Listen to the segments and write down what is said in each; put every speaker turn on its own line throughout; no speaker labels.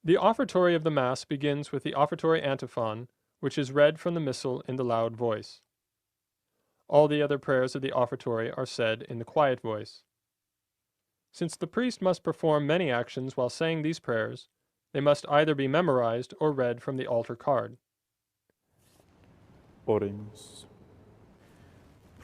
The offertory of the Mass begins with the offertory antiphon, which is read from the Missal in the loud voice. All the other prayers of the offertory are said in the quiet voice. Since the priest must perform many actions while saying these prayers, they must either be memorized or read from the altar card.
Oremus.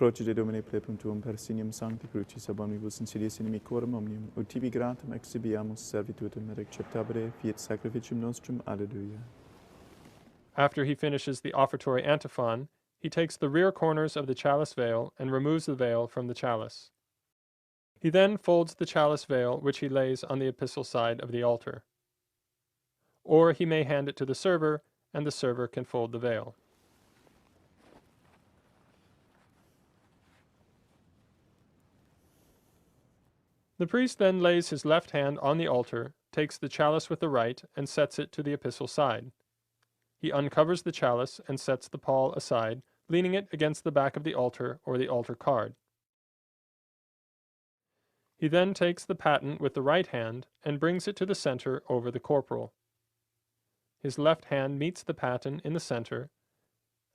Procede Domine plepum tuum per signem sancti crucis ab omnibus insidiis inimicorum omnium, ut tibi gratum exhibiamus servitutem et acceptabile fiat sacrificium nostrum. Alleluia.
After he finishes the offertory antiphon, he takes the rear corners of the chalice veil and removes the veil from the chalice. He then folds the chalice veil, which he lays on the epistle side of the altar. Or he may hand it to the server, and the server can fold the veil. The priest then lays his left hand on the altar, takes the chalice with the right, and sets it to the epistle side. He uncovers the chalice and sets the pall aside, leaning it against the back of the altar or the altar card. He then takes the paten with the right hand and brings it to the center over the corporal. His left hand meets the paten in the center,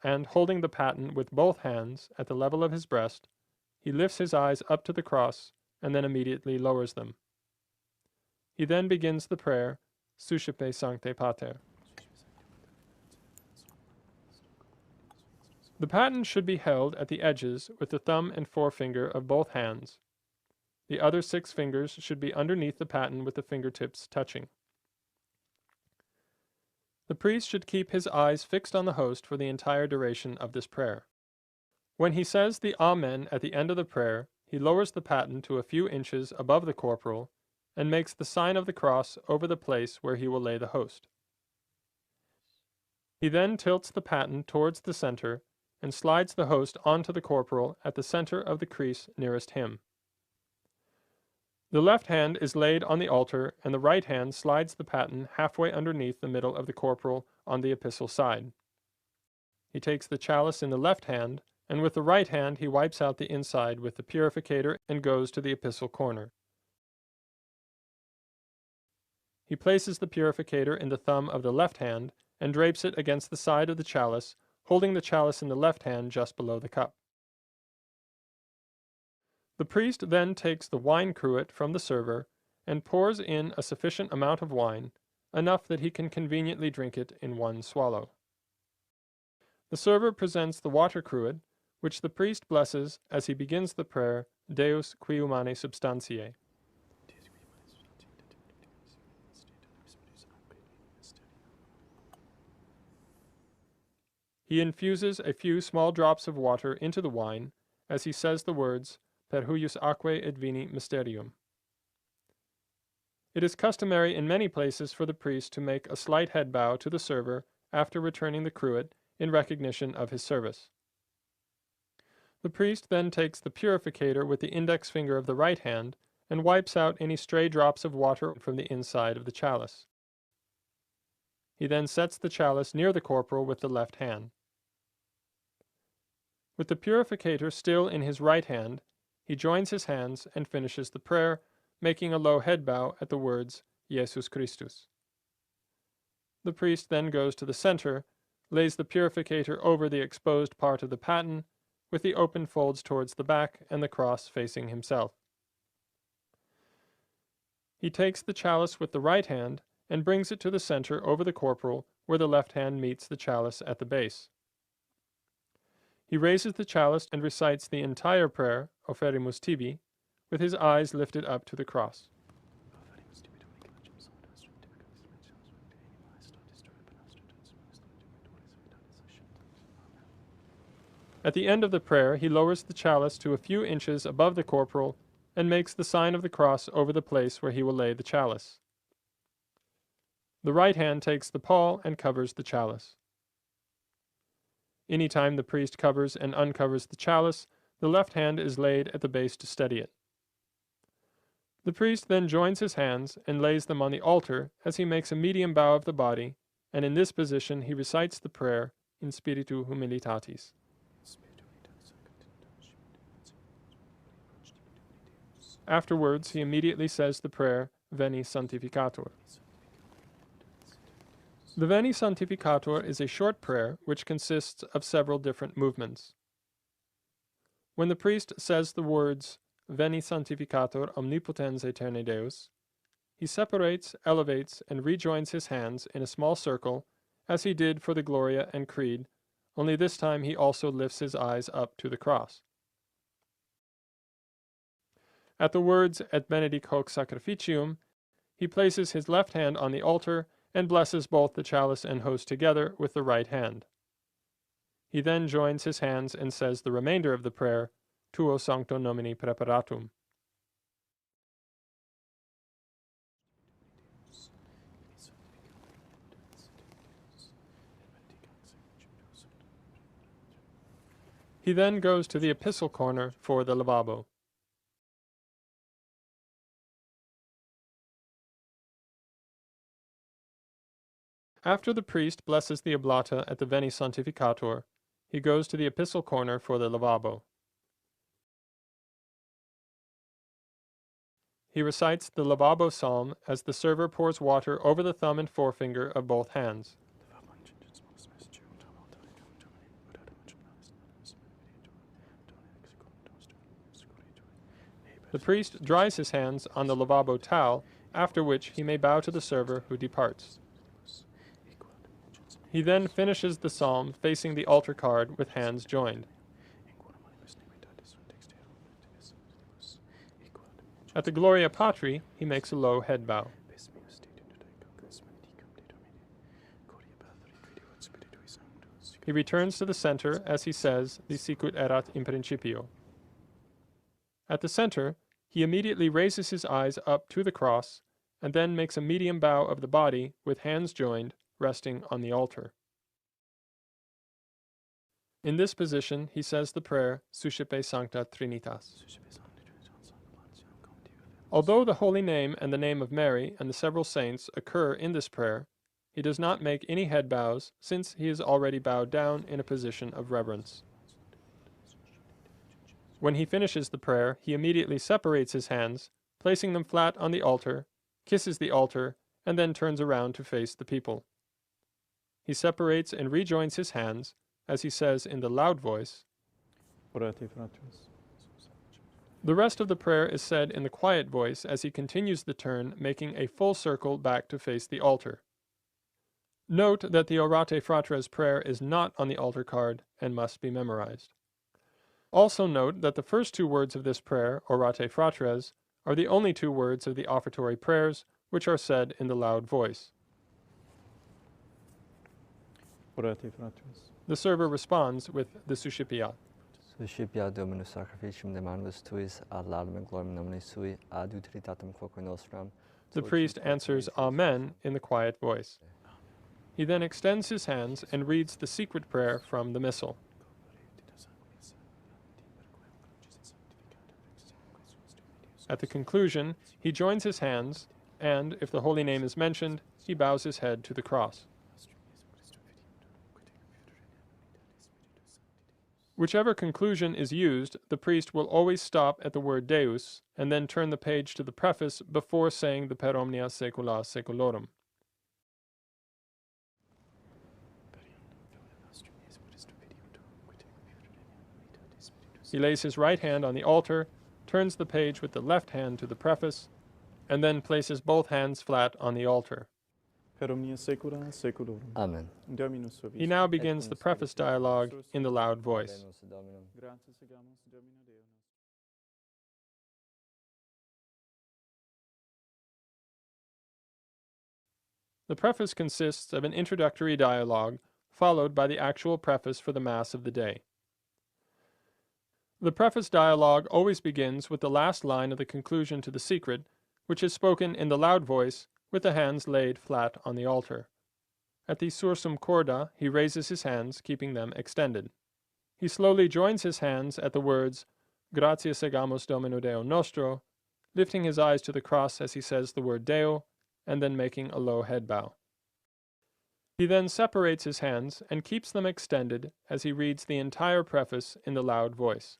and holding the paten with both hands at the level of his breast, he lifts his eyes up to the cross and then immediately lowers them. He then begins the prayer, Suscipe Sancte Pater. The paten should be held at the edges with the thumb and forefinger of both hands. The other 6 fingers should be underneath the paten with the fingertips touching. The priest should keep his eyes fixed on the host for the entire duration of this prayer. When he says the Amen at the end of the prayer, he lowers the paten to a few inches above the corporal and makes the sign of the cross over the place where he will lay the host. He then tilts the paten towards the center and slides the host onto the corporal at the center of the crease nearest him. The left hand is laid on the altar, and the right hand slides the paten halfway underneath the middle of the corporal on the epistle side. He takes the chalice in the left hand, and with the right hand he wipes out the inside with the purificator and goes to the epistle corner. He places the purificator in the thumb of the left hand and drapes it against the side of the chalice, holding the chalice in the left hand just below the cup. The priest then takes the wine cruet from the server and pours in a sufficient amount of wine, enough that he can conveniently drink it in one swallow. The server presents the water cruet, which the priest blesses as he begins the prayer, Deus qui humane substantiae. He infuses a few small drops of water into the wine as he says the words, Per huius aquae et vini mysterium. It is customary in many places for the priest to make a slight head bow to the server after returning the cruet in recognition of his service. The priest then takes the purificator with the index finger of the right hand and wipes out any stray drops of water from the inside of the chalice. He then sets the chalice near the corporal with the left hand. With the purificator still in his right hand, he joins his hands and finishes the prayer, making a low head bow at the words, Jesus Christus. The priest then goes to the center, lays the purificator over the exposed part of the paten, with the open folds towards the back and the cross facing himself. He takes the chalice with the right hand and brings it to the center over the corporal, where the left hand meets the chalice at the base. He raises the chalice and recites the entire prayer, Oferimus tibi, with his eyes lifted up to the cross. At the end of the prayer, he lowers the chalice to a few inches above the corporal and makes the sign of the cross over the place where he will lay the chalice. The right hand takes the pall and covers the chalice. Any time the priest covers and uncovers the chalice, the left hand is laid at the base to steady it. The priest then joins his hands and lays them on the altar as he makes a medium bow of the body, and in this position he recites the prayer in spiritu humilitatis. Afterwards, he immediately says the prayer, Veni Sanctificator. The Veni Sanctificator is a short prayer which consists of several different movements. When the priest says the words Veni Sanctificator omnipotens aeterne Deus, he separates, elevates, and rejoins his hands in a small circle, as he did for the Gloria and Creed, only this time he also lifts his eyes up to the cross. At the words Et benedic hoc sacrificium, he places his left hand on the altar and blesses both the chalice and host together with the right hand. He then joins his hands and says the remainder of the prayer, Tuo sancto nomine preparatum. He then goes to the epistle corner for the lavabo. After the priest blesses the oblata at the Veni Sanctificator, he goes to the epistle corner for the lavabo. He recites the lavabo psalm as the server pours water over the thumb and forefinger of both hands. The priest dries his hands on the lavabo towel, after which he may bow to the server who departs. He then finishes the psalm facing the altar card with hands joined. At the Gloria Patri, he makes a low head bow. He returns to the center as he says the Sicut erat in principio. At the center, he immediately raises his eyes up to the cross and then makes a medium bow of the body with hands joined, resting on the altar. In this position, he says the prayer, Suscipe Sancta Trinitas. Although the Holy Name and the name of Mary and the several saints occur in this prayer, he does not make any head bows, since he is already bowed down in a position of reverence. When he finishes the prayer, he immediately separates his hands, placing them flat on the altar, kisses the altar, and then turns around to face the people. He separates and rejoins his hands, as he says in the loud voice. The rest of the prayer is said in the quiet voice as he continues the turn, making a full circle back to face the altar. Note that the Orate Fratres prayer is not on the altar card and must be memorized. Also note that the first two words of this prayer, Orate Fratres, are the only two words of the offertory prayers which are said in the loud voice.
Orate Fratres.
The server responds with the Suscipiat.
Suscipiat Dominus sacrificium de manibus tuis ad laudem et gloriam nomine sui ad utilitatem quoque nostram.
The priest answers Amen in the quiet voice. He then extends his hands and reads the secret prayer from the Missal. At the conclusion, he joins his hands, and, if the Holy Name is mentioned, he bows his head to the cross. Whichever conclusion is used, the priest will always stop at the word Deus, and then turn the page to the preface before saying the Per omnia saecula saeculorum. He lays his right hand on the altar, turns the page with the left hand to the preface, and then places both hands flat on the altar.
Per omnia saecula saeculorum.
Amen.
Dominus vobiscum.
He now begins the preface dialogue in the loud voice.
Gratias segamus Domino Deo.
The preface consists of an introductory dialogue, followed by the actual preface for the Mass of the day. The preface dialogue always begins with the last line of the conclusion to the secret, which is spoken in the loud voice, with the hands laid flat on the altar. At the sursum corda, he raises his hands, keeping them extended. He slowly joins his hands at the words, Gratias segamus Domino Deo nostro, lifting his eyes to the cross as he says the word Deo, and then making a low head bow. He then separates his hands and keeps them extended as he reads the entire preface in the loud voice.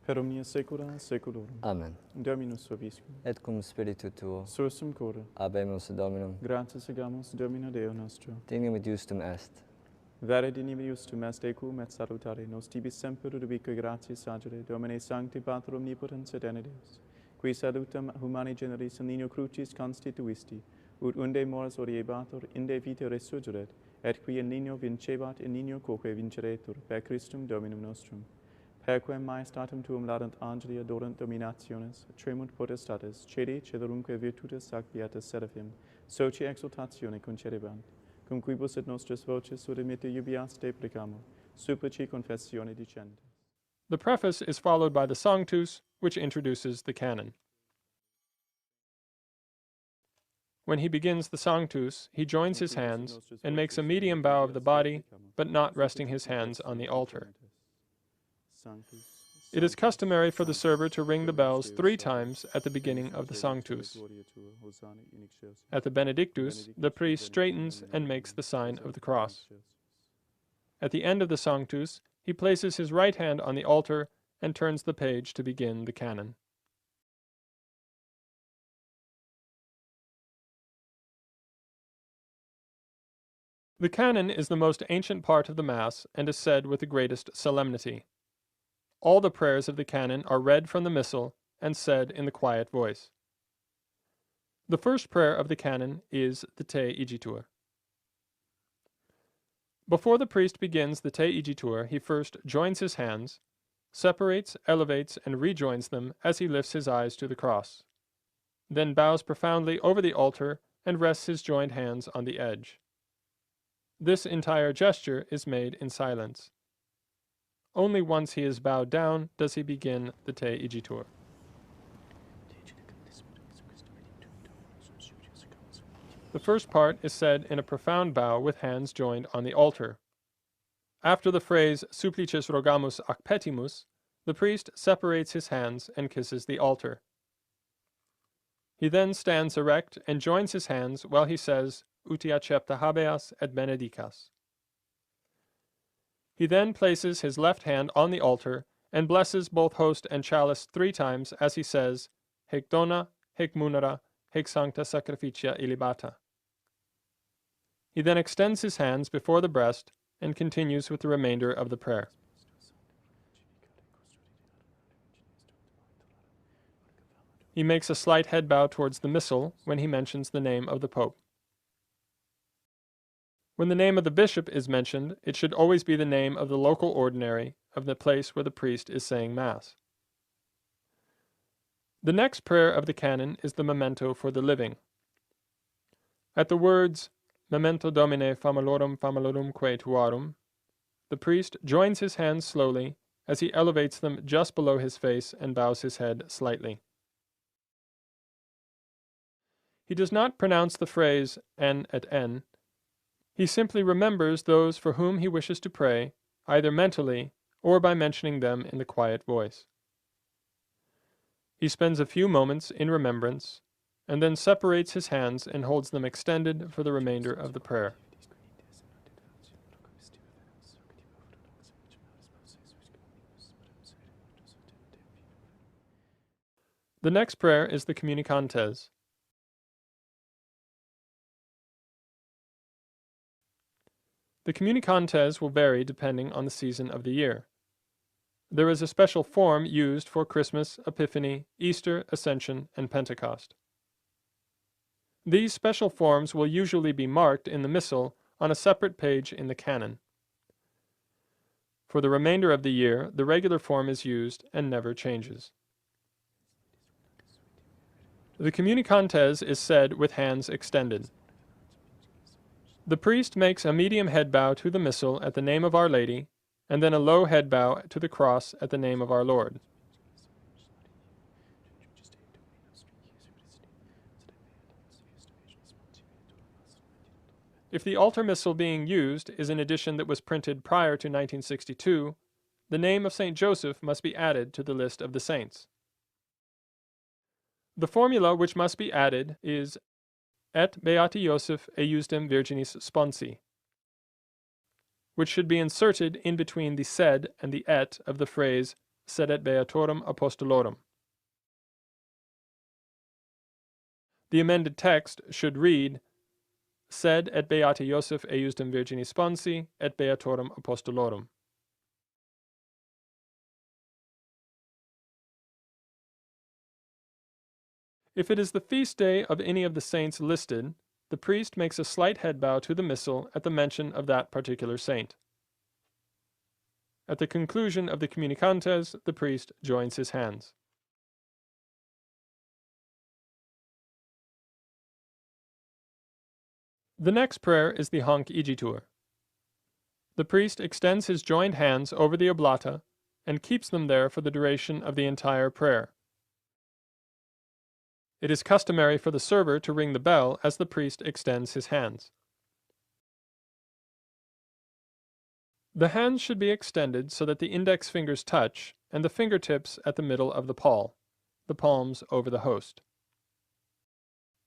per omnia saecula saeculorum.
Amen.
Dominus vobiscum.
Et cum spiritu tuo,
Sursum corde.
habemus Dominum,
Gratias segamus Domino Deo nostro.
dignum et justum est.
Vere dignum et justum est ecum et salutare nos tibi semper ubique gratias agere, Domine sancti Pater omnipotens et Deus, qui salutem humani generis in lineo crucis constituisti, ut unde mors oriebatur, inde vita resurgeret, et qui in lineo vincebat, in lineo quoque vinceretur, per Christum Dominum nostrum. Perquem maestatem tuum laudant angeli adorant dominationes, tremunt potestates, cede celerumque virtutes ac beatus seraphim, socie exultatione concedebant, cum quibus et nostras voces udimite iubias deprecamo, supplici confessione dicentes.
The preface is followed by the Sanctus, which introduces the canon. When he begins the Sanctus, he joins his hands and makes a medium bow of the body, but not resting his hands on the altar. It is customary for the server to ring the bells 3 times at the beginning of the Sanctus. At the Benedictus, the priest straightens and makes the sign of the cross. At the end of the Sanctus, he places his right hand on the altar and turns the page to begin the canon. The canon is the most ancient part of the Mass and is said with the greatest solemnity. All the prayers of the canon are read from the Missal and said in the quiet voice. The first prayer of the canon is the Te Igitur. Before the priest begins the Te Igitur, he first joins his hands, separates, elevates, and rejoins them as he lifts his eyes to the cross, then bows profoundly over the altar and rests his joined hands on the edge. This entire gesture is made in silence. Only once he is bowed down does he begin the Te Igitur. The first part is said in a profound bow with hands joined on the altar. After the phrase Supplices rogamus ac petimus, the priest separates his hands and kisses the altar. He then stands erect and joins his hands while he says Uti accepta habeas et benedicas. He then places his left hand on the altar and blesses both host and chalice 3 times as he says, Hic dona, hic munera, hic sancta sacrificia illibata. He then extends his hands before the breast and continues with the remainder of the prayer. He makes a slight head bow towards the Missal when he mentions the name of the Pope. When the name of the bishop is mentioned, it should always be the name of the local ordinary of the place where the priest is saying Mass. The next prayer of the canon is the memento for the living. At the words, Memento Domine famulorumque tuarum, the priest joins his hands slowly as he elevates them just below his face and bows his head slightly. He does not pronounce the phrase en et en. He simply remembers those for whom he wishes to pray, either mentally or by mentioning them in the quiet voice. He spends a few moments in remembrance, and then separates his hands and holds them extended for the remainder of the prayer. The next prayer is the Communicantes. The Communicantes will vary depending on the season of the year. There is a special form used for Christmas, Epiphany, Easter, Ascension, and Pentecost. These special forms will usually be marked in the Missal on a separate page in the canon. For the remainder of the year, the regular form is used and never changes. The Communicantes is said with hands extended. The priest makes a medium head bow to the Missal at the name of Our Lady, and then a low head bow to the cross at the name of our Lord. If the altar Missal being used is an edition that was printed prior to 1962, the name of Saint Joseph must be added to the list of the saints. The formula which must be added is Et beati Joseph eiusdem virginis sponsi, which should be inserted in between the sed and the et of the phrase sed et beatorum apostolorum. The amended text should read, sed et beati Joseph eiusdem virgini sponsi et beatorum apostolorum. If it is the feast day of any of the saints listed, the priest makes a slight head bow to the missal at the mention of that particular saint. At the conclusion of the communicantes, the priest joins his hands. The next prayer is the hanc igitur. The priest extends his joined hands over the oblata and keeps them there for the duration of the entire prayer. It is customary for the server to ring the bell as the priest extends his hands. The hands should be extended so that the index fingers touch and the fingertips at the middle of the palms over the host.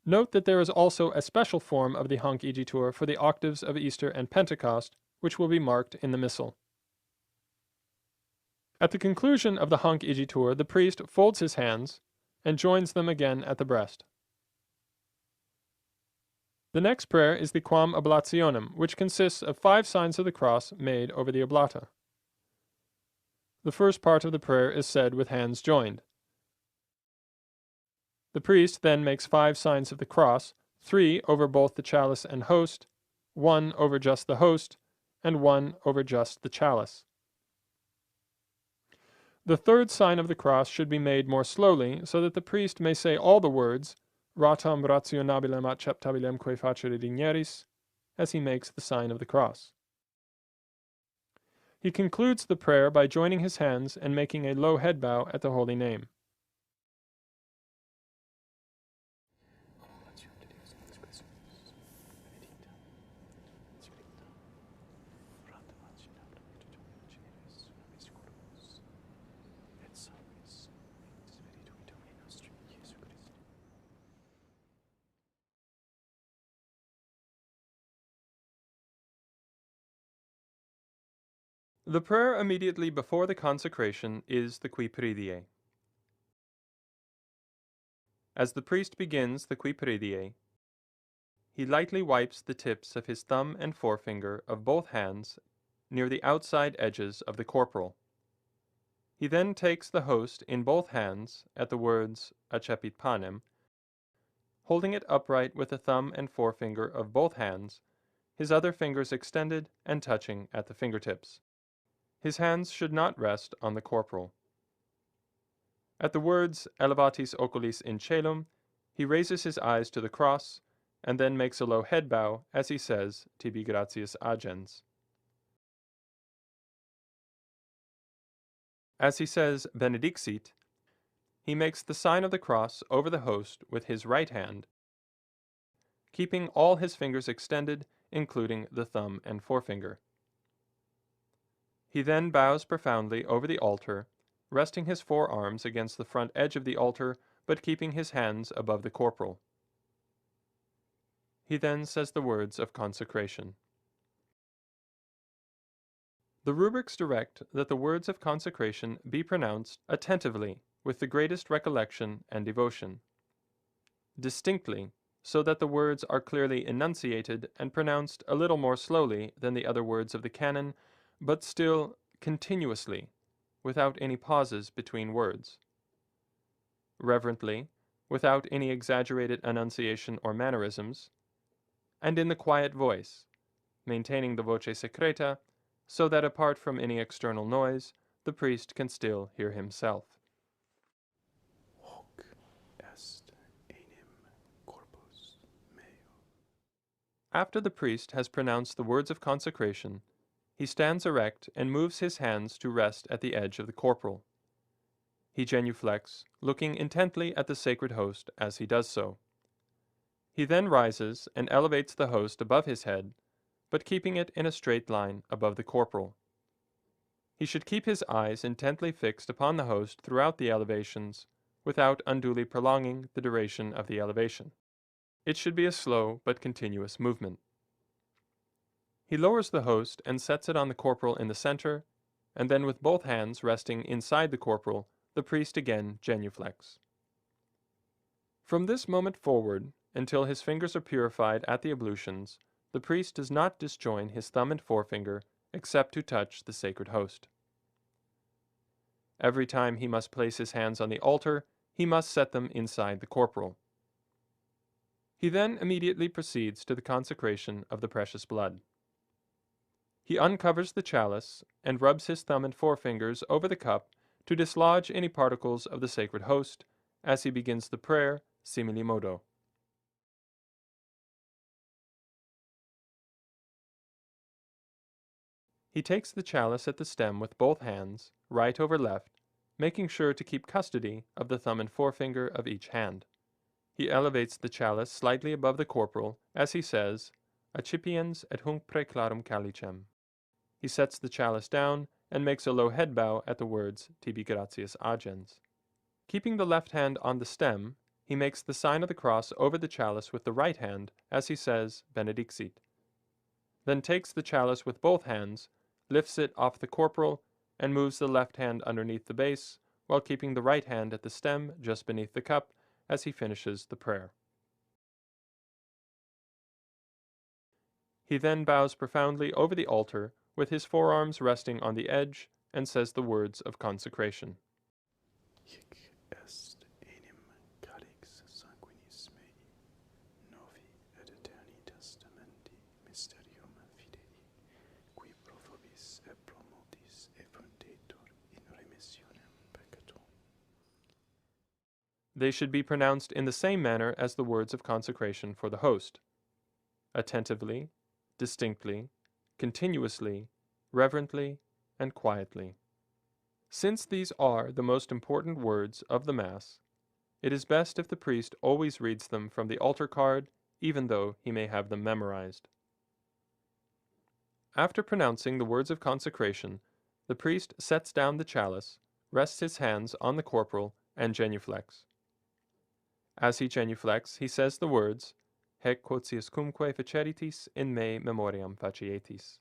Note that there is also a special form of the hanc igitur for the octaves of Easter and Pentecost, which will be marked in the missal. At the conclusion of the hanc igitur, the priest folds his hands and joins them again at the breast. The next prayer is the quam oblationem, which consists of 5 signs of the cross made over the oblata. The first part of the prayer is said with hands joined. The priest then makes 5 signs of the cross, 3 over both the chalice and host, 1 over just the host, and 1 over just the chalice. The third sign of the cross should be made more slowly, so that the priest may say all the words, ratam rationabilem acceptabilem quae facere digneris, as he makes the sign of the cross. He concludes the prayer by joining his hands and making a low head bow at the holy name. The prayer immediately before the consecration is the qui pridie. As the priest begins the qui pridie, he lightly wipes the tips of his thumb and forefinger of both hands near the outside edges of the corporal. He then takes the host in both hands at the words accepit panem, holding it upright with the thumb and forefinger of both hands, his other fingers extended and touching at the fingertips. His hands should not rest on the corporal. At the words elevatis oculis in caelum, he raises his eyes to the cross, and then makes a low head bow as he says, tibi gratias agens. As he says benedixit, he makes the sign of the cross over the host with his right hand, keeping all his fingers extended, including the thumb and forefinger. He then bows profoundly over the altar, resting his forearms against the front edge of the altar, but keeping his hands above the corporal. He then says the words of consecration. The rubrics direct that the words of consecration be pronounced attentively, with the greatest recollection and devotion, distinctly, so that the words are clearly enunciated and pronounced a little more slowly than the other words of the canon, but still continuously, without any pauses between words. Reverently, without any exaggerated enunciation or mannerisms, and in the quiet voice, maintaining the voce secreta, so that apart from any external noise, the priest can still hear himself.
Hoc est enim corpus meo.
After the priest has pronounced the words of consecration, he stands erect and moves his hands to rest at the edge of the corporal. He genuflects, looking intently at the sacred host as he does so. He then rises and elevates the host above his head, but keeping it in a straight line above the corporal. He should keep his eyes intently fixed upon the host throughout the elevations, without unduly prolonging the duration of the elevation. It should be a slow but continuous movement. He lowers the host and sets it on the corporal in the center, and then with both hands resting inside the corporal, the priest again genuflects. From this moment forward, until his fingers are purified at the ablutions, the priest does not disjoin his thumb and forefinger except to touch the sacred host. Every time he must place his hands on the altar, he must set them inside the corporal. He then immediately proceeds to the consecration of the precious blood. He uncovers the chalice and rubs his thumb and forefingers over the cup to dislodge any particles of the sacred host as he begins the prayer simili modo. He takes the chalice at the stem with both hands, right over left, making sure to keep custody of the thumb and forefinger of each hand. He elevates the chalice slightly above the corporal as he says, Accipiens et hunc praeclarum calicem. He sets the chalice down and makes a low head bow at the words Tibi gratias agens. Keeping the left hand on the stem, he makes the sign of the cross over the chalice with the right hand as he says Benedixit. Then takes the chalice with both hands, lifts it off the corporal, and moves the left hand underneath the base, while keeping the right hand at the stem just beneath the cup as he finishes the prayer. He then bows profoundly over the altar with his forearms resting on the edge and says the words of consecration.
Hic est enim calix sanguinis mei, novi et aeterni testamenti mysterium fidei, qui pro vobis et pro multis effundetur in remissionem peccatum.
They should be pronounced in the same manner as the words of consecration for the host. Attentively, distinctly, continuously, reverently, and quietly. Since these are the most important words of the Mass, it is best if the priest always reads them from the altar card, even though he may have them memorized. After pronouncing the words of consecration, the priest sets down the chalice, rests his hands on the corporal, and genuflects. As he genuflects, he says the words, Hec quotiuscumque faceritis in me memoriam facietis.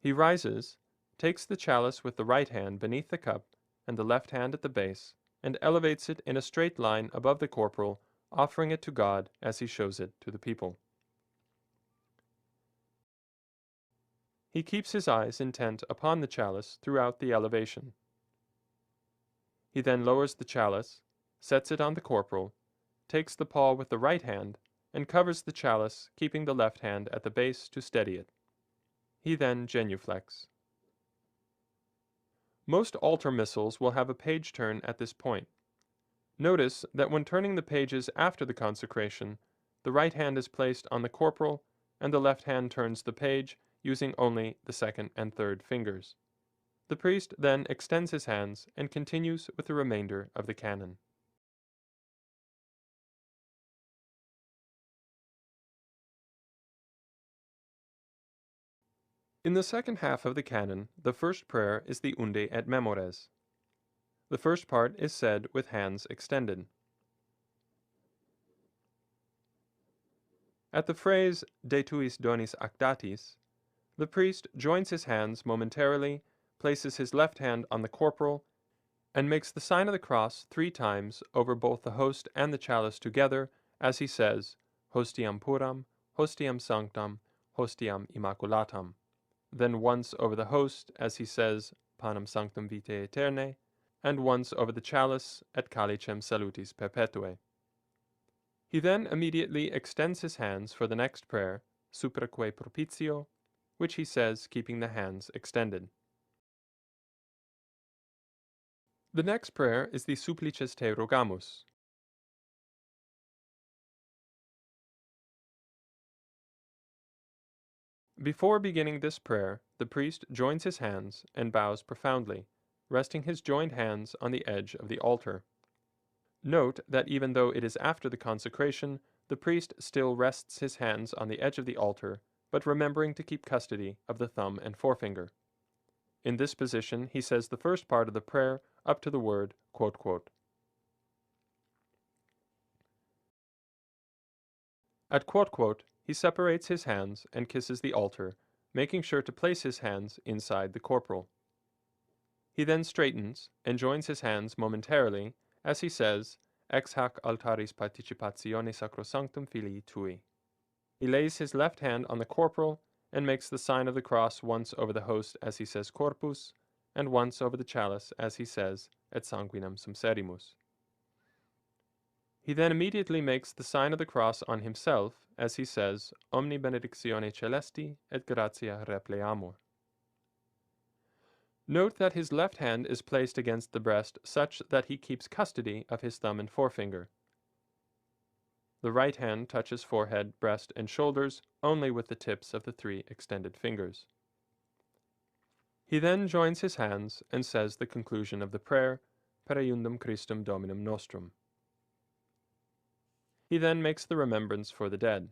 He rises, takes the chalice with the right hand beneath the cup and the left hand at the base, and elevates it in a straight line above the corporal, offering it to God as he shows it to the people. He keeps his eyes intent upon the chalice throughout the elevation. He then lowers the chalice, sets it on the corporal, takes the paw with the right hand, and covers the chalice, keeping the left hand at the base to steady it. He then genuflects. Most altar missals will have a page turn at this point. Notice that when turning the pages after the consecration, the right hand is placed on the corporal, and the left hand turns the page, using only the second and third fingers. The priest then extends his hands and continues with the remainder of the canon. In the second half of the canon, the first prayer is the Unde et Memores. The first part is said with hands extended. At the phrase De tuis donis ac datis, the priest joins his hands momentarily, places his left hand on the corporal, and makes the sign of the cross 3 times over both the host and the chalice together as he says, Hostiam puram, hostiam sanctam, hostiam immaculatam. Then once over the host as he says, Panem sanctum vitae aeternae, and once over the chalice et calicem salutis perpetuae. He then immediately extends his hands for the next prayer, Supraque propitio, which he says keeping the hands extended. The next prayer is the Supplices te rogamus. Before beginning this prayer, the priest joins his hands and bows profoundly, resting his joined hands on the edge of the altar. Note that even though it is after the consecration, the priest still rests his hands on the edge of the altar, but remembering to keep custody of the thumb and forefinger. In this position, he says the first part of the prayer up to the word, quote, quote. At quote, quote, he separates his hands and kisses the altar, making sure to place his hands inside the corporal. He then straightens and joins his hands momentarily as he says, Ex hac altaris participatione sacrosanctum filii tui. He lays his left hand on the corporal and makes the sign of the cross once over the host as he says corpus, and once over the chalice as he says et sanguinem sumpserimus. He then immediately makes the sign of the cross on himself as he says omni benedictione celesti et gratia repleamur. Note that his left hand is placed against the breast such that he keeps custody of his thumb and forefinger. The right hand touches forehead, breast, and shoulders only with the tips of the 3 extended fingers. He then joins his hands and says the conclusion of the prayer, Per eiundum Christum Dominum nostrum. He then makes the remembrance for the dead.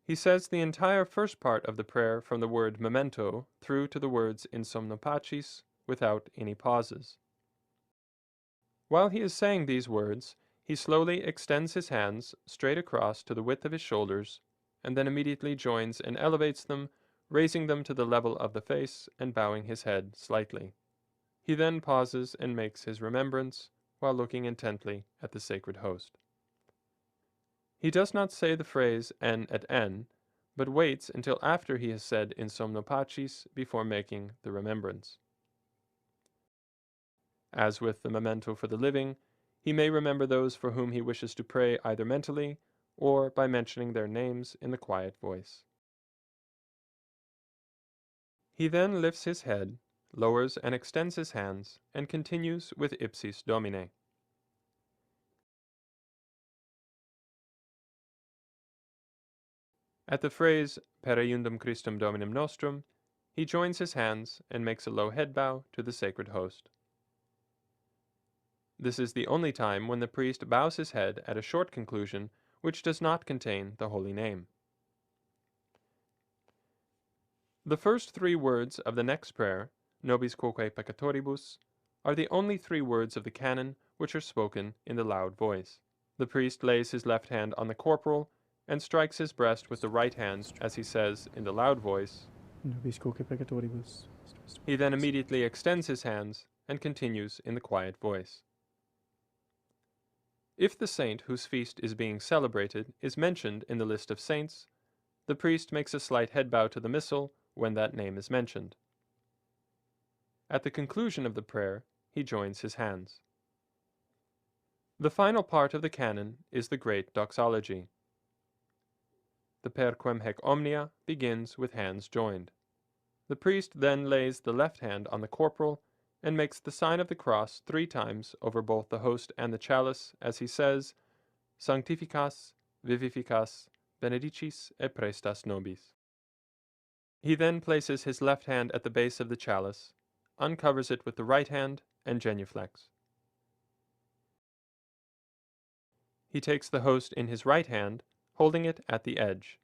He says the entire first part of the prayer from the word memento through to the words in somno pacis without any pauses. While he is saying these words, he slowly extends his hands straight across to the width of his shoulders, and then immediately joins and elevates them, raising them to the level of the face and bowing his head slightly. He then pauses and makes his remembrance while looking intently at the sacred host. He does not say the phrase en et en, but waits until after he has said in somno pacis before making the remembrance. As with the memento for the living, he may remember those for whom he wishes to pray either mentally or by mentioning their names in the quiet voice. He then lifts his head, lowers and extends his hands, and continues with Ipsis Domine. At the phrase Per eiundum Christum Dominum nostrum, he joins his hands and makes a low head bow to the sacred host. This is the only time when the priest bows his head at a short conclusion which does not contain the holy name. The first 3 words of the next prayer, Nobis quoque peccatoribus, are the only 3 words of the canon which are spoken in the loud voice. The priest lays his left hand on the corporal and strikes his breast with the right hand as he says in the loud voice.
Nobis quoque peccatoribus.
He then immediately extends his hands and continues in the quiet voice. If the saint whose feast is being celebrated is mentioned in the list of saints, the priest makes a slight head bow to the missal when that name is mentioned. At the conclusion of the prayer, he joins his hands. The final part of the canon is the great doxology. The Per quem haec omnia begins with hands joined. The priest then lays the left hand on the corporal and makes the sign of the cross 3 times over both the host and the chalice as he says, Sanctificas, vivificas, benedicis et prestas nobis. He then places his left hand at the base of the chalice, uncovers it with the right hand, and genuflects. He takes the host in his right hand, holding it at the edge.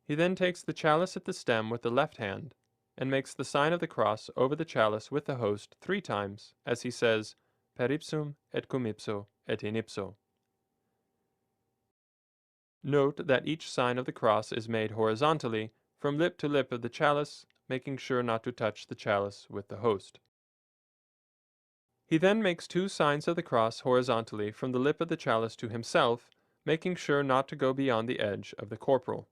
He then takes the chalice at the stem with the left hand, and makes the sign of the cross over the chalice with the host 3 times, as he says, Per ipsum et cum ipso et in ipso. Note that each sign of the cross is made horizontally from lip to lip of the chalice, making sure not to touch the chalice with the host. He then makes 2 signs of the cross horizontally from the lip of the chalice to himself, making sure not to go beyond the edge of the corporal.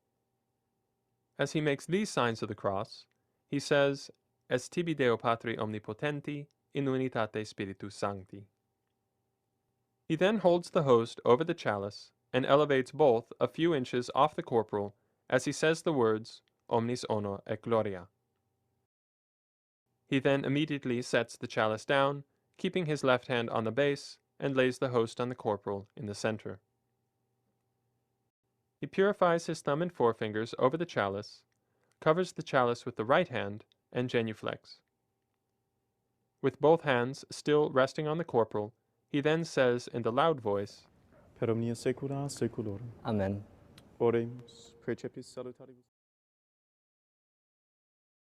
As he makes these signs of the cross, he says, Es tibi Deo Patri Omnipotenti, in unitate Spiritus Sancti. He then holds the host over the chalice and elevates both a few inches off the corporal as he says the words, Omnis honor et gloria. He then immediately sets the chalice down, keeping his left hand on the base, and lays the host on the corporal in the center. He purifies his thumb and forefingers over the chalice, covers the chalice with the right hand, and genuflects. With both hands still resting on the corporal, he then says in the loud voice,
Per omnia saecula saeculorum.
Amen.
Oremus, precepis salutaribus.